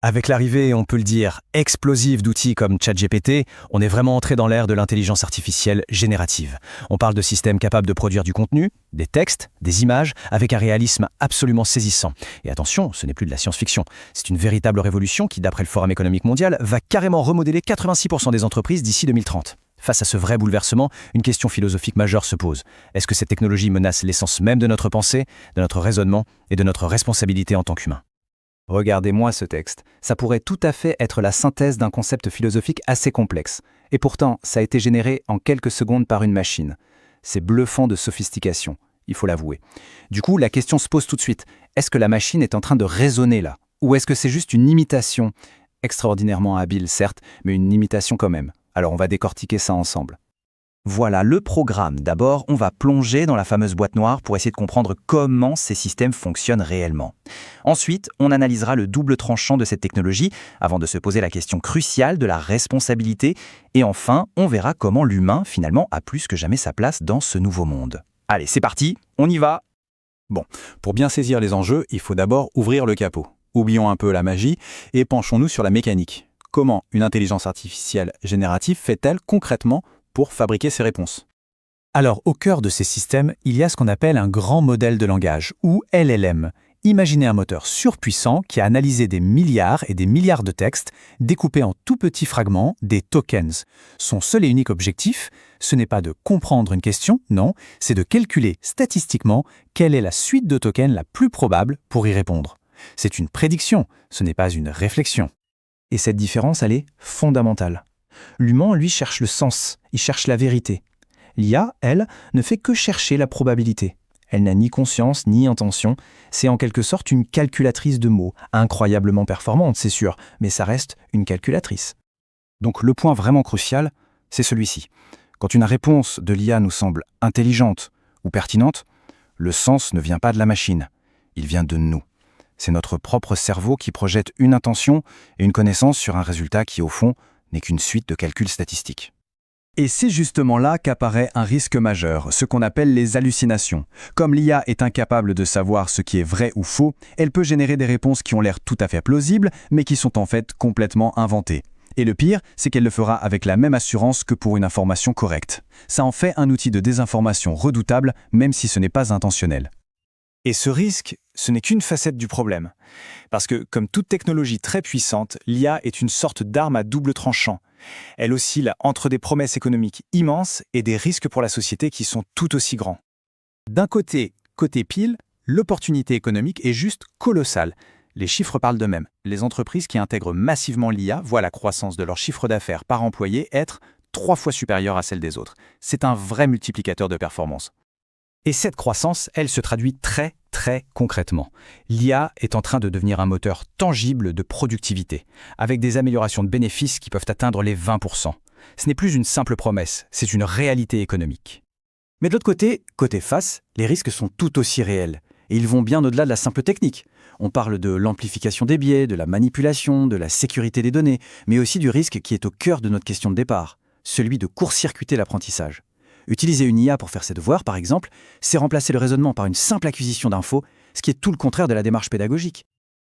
Avec l'arrivée, on peut le dire, explosive d'outils comme ChatGPT, on est vraiment entré dans l'ère de l'intelligence artificielle générative. On parle de systèmes capables de produire du contenu, des textes, des images, avec un réalisme absolument saisissant. Et attention, ce n'est plus de la science-fiction. C'est une véritable révolution qui, d'après le Forum économique mondial, va carrément remodeler 86% des entreprises d'ici 2030. Face à ce vrai bouleversement, une question philosophique majeure se pose. Est-ce que cette technologie menace l'essence même de notre pensée, de notre raisonnement et de notre responsabilité en tant qu'humain ? Regardez-moi ce texte. Ça pourrait tout à fait être la synthèse d'un concept philosophique assez complexe. Et pourtant, ça a été généré en quelques secondes par une machine. C'est bluffant de sophistication, il faut l'avouer. Du coup, la question se pose tout de suite. Est-ce que la machine est en train de raisonner là ? Ou est-ce que c'est juste une imitation ? Extraordinairement habile, certes, mais une imitation quand même. Alors on va décortiquer ça ensemble. Voilà le programme. D'abord, on va plonger dans la fameuse boîte noire pour essayer de comprendre comment ces systèmes fonctionnent réellement. Ensuite, on analysera le double tranchant de cette technologie avant de se poser la question cruciale de la responsabilité. Et enfin, on verra comment l'humain, finalement, a plus que jamais sa place dans ce nouveau monde. Allez, c'est parti, on y va. Bon, pour bien saisir les enjeux, il faut d'abord ouvrir le capot. Oublions un peu la magie et penchons-nous sur la mécanique. Comment une intelligence artificielle générative fait-elle concrètement pour fabriquer ces réponses? Alors, au cœur de ces systèmes, il y a ce qu'on appelle un grand modèle de langage, ou LLM. Imaginez un moteur surpuissant qui a analysé des milliards et des milliards de textes, découpés en tout petits fragments, des tokens. Son seul et unique objectif, ce n'est pas de comprendre une question, non, c'est de calculer statistiquement quelle est la suite de tokens la plus probable pour y répondre. C'est une prédiction, ce n'est pas une réflexion. Et cette différence, elle est fondamentale. L'humain, lui, cherche le sens, il cherche la vérité. L'IA, elle, ne fait que chercher la probabilité. Elle n'a ni conscience, ni intention. C'est en quelque sorte une calculatrice de mots, incroyablement performante, c'est sûr, mais ça reste une calculatrice. Donc le point vraiment crucial, c'est celui-ci. Quand une réponse de l'IA nous semble intelligente ou pertinente, le sens ne vient pas de la machine, il vient de nous. C'est notre propre cerveau qui projette une intention et une connaissance sur un résultat qui, au fond, n'est qu'une suite de calculs statistiques. Et c'est justement là qu'apparaît un risque majeur, ce qu'on appelle les hallucinations. Comme l'IA est incapable de savoir ce qui est vrai ou faux, elle peut générer des réponses qui ont l'air tout à fait plausibles, mais qui sont en fait complètement inventées. Et le pire, c'est qu'elle le fera avec la même assurance que pour une information correcte. Ça en fait un outil de désinformation redoutable, même si ce n'est pas intentionnel. Et ce risque, ce n'est qu'une facette du problème. Parce que, comme toute technologie très puissante, l'IA est une sorte d'arme à double tranchant. Elle oscille entre des promesses économiques immenses et des risques pour la société qui sont tout aussi grands. D'un côté pile, l'opportunité économique est juste colossale. Les chiffres parlent d'eux-mêmes. Les entreprises qui intègrent massivement l'IA voient la croissance de leur chiffre d'affaires par employé être 3 fois supérieure à celle des autres. C'est un vrai multiplicateur de performance. Et cette croissance, elle se traduit très concrètement. L'IA est en train de devenir un moteur tangible de productivité, avec des améliorations de bénéfices qui peuvent atteindre les 20%. Ce n'est plus une simple promesse, c'est une réalité économique. Mais de l'autre côté face, les risques sont tout aussi réels. Et ils vont bien au-delà de la simple technique. On parle de l'amplification des biais, de la manipulation, de la sécurité des données, mais aussi du risque qui est au cœur de notre question de départ, celui de court-circuiter l'apprentissage. Utiliser une IA pour faire ses devoirs, par exemple, c'est remplacer le raisonnement par une simple acquisition d'infos, ce qui est tout le contraire de la démarche pédagogique.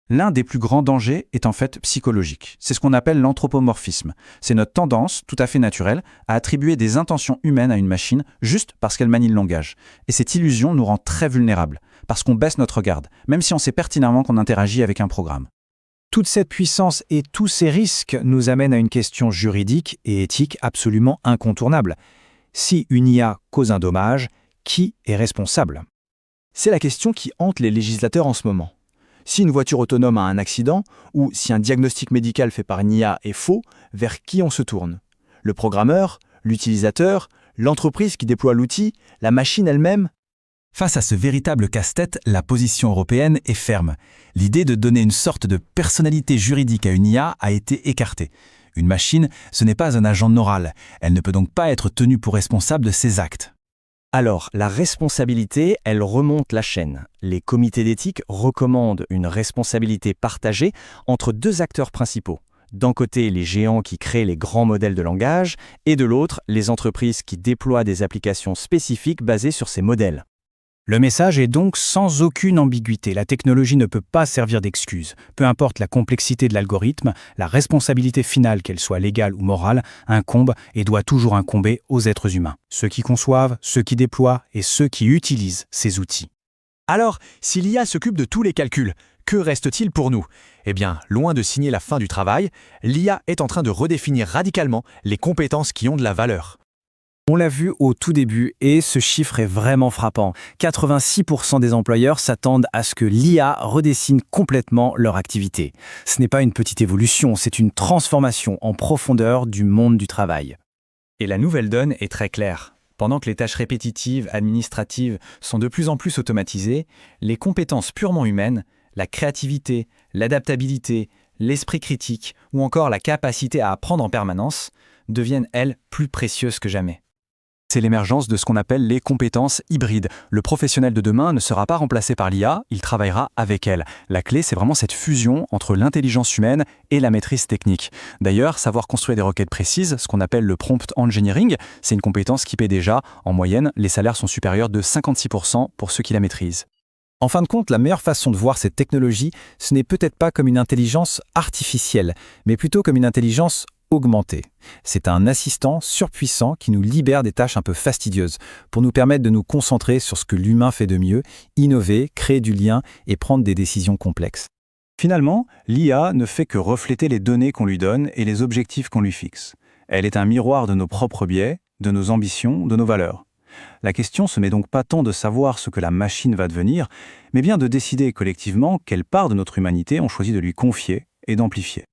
L'un des plus grands dangers est en fait psychologique. C'est ce qu'on appelle l'anthropomorphisme. C'est notre tendance, tout à fait naturelle, à attribuer des intentions humaines à une machine juste parce qu'elle manie le langage. Et cette illusion nous rend très vulnérables, parce qu'on baisse notre garde, même si on sait pertinemment qu'on interagit avec un programme. Toute cette puissance et tous ces risques nous amènent à une question juridique et éthique absolument incontournable. Si une IA cause un dommage, qui est responsable ? C'est la question qui hante les législateurs en ce moment. Si une voiture autonome a un accident, ou si un diagnostic médical fait par une IA est faux, vers qui on se tourne ? Le programmeur, l'utilisateur, l'entreprise qui déploie l'outil, la machine elle-même ? Face à ce véritable casse-tête, la position européenne est ferme. L'idée de donner une sorte de personnalité juridique à une IA a été écartée. Une machine, ce n'est pas un agent moral. Elle ne peut donc pas être tenue pour responsable de ses actes. Alors, la responsabilité, elle remonte la chaîne. Les comités d'éthique recommandent une responsabilité partagée entre 2 acteurs principaux. D'un côté, les géants qui créent les grands modèles de langage, et de l'autre, les entreprises qui déploient des applications spécifiques basées sur ces modèles. Le message est donc sans aucune ambiguïté. La technologie ne peut pas servir d'excuse. Peu importe la complexité de l'algorithme, la responsabilité finale, qu'elle soit légale ou morale, incombe et doit toujours incomber aux êtres humains. Ceux qui conçoivent, ceux qui déploient et ceux qui utilisent ces outils. Alors, si l'IA s'occupe de tous les calculs, que reste-t-il pour nous? Eh bien, loin de signer la fin du travail, l'IA est en train de redéfinir radicalement les compétences qui ont de la valeur. On l'a vu au tout début et ce chiffre est vraiment frappant. 86% des employeurs s'attendent à ce que l'IA redessine complètement leur activité. Ce n'est pas une petite évolution, c'est une transformation en profondeur du monde du travail. Et la nouvelle donne est très claire. Pendant que les tâches répétitives, administratives sont de plus en plus automatisées, les compétences purement humaines, la créativité, l'adaptabilité, l'esprit critique ou encore la capacité à apprendre en permanence deviennent, elles, plus précieuses que jamais. C'est l'émergence de ce qu'on appelle les compétences hybrides. Le professionnel de demain ne sera pas remplacé par l'IA, il travaillera avec elle. La clé, c'est vraiment cette fusion entre l'intelligence humaine et la maîtrise technique. D'ailleurs, savoir construire des requêtes précises, ce qu'on appelle le prompt engineering, c'est une compétence qui paie déjà. En moyenne, les salaires sont supérieurs de 56% pour ceux qui la maîtrisent. En fin de compte, la meilleure façon de voir cette technologie, ce n'est peut-être pas comme une intelligence artificielle, mais plutôt comme une intelligence augmentée. C'est un assistant surpuissant qui nous libère des tâches un peu fastidieuses pour nous permettre de nous concentrer sur ce que l'humain fait de mieux, innover, créer du lien et prendre des décisions complexes. Finalement, l'IA ne fait que refléter les données qu'on lui donne et les objectifs qu'on lui fixe. Elle est un miroir de nos propres biais, de nos ambitions, de nos valeurs. La question ce n'est donc pas tant de savoir ce que la machine va devenir, mais bien de décider collectivement quelle part de notre humanité on choisit de lui confier et d'amplifier.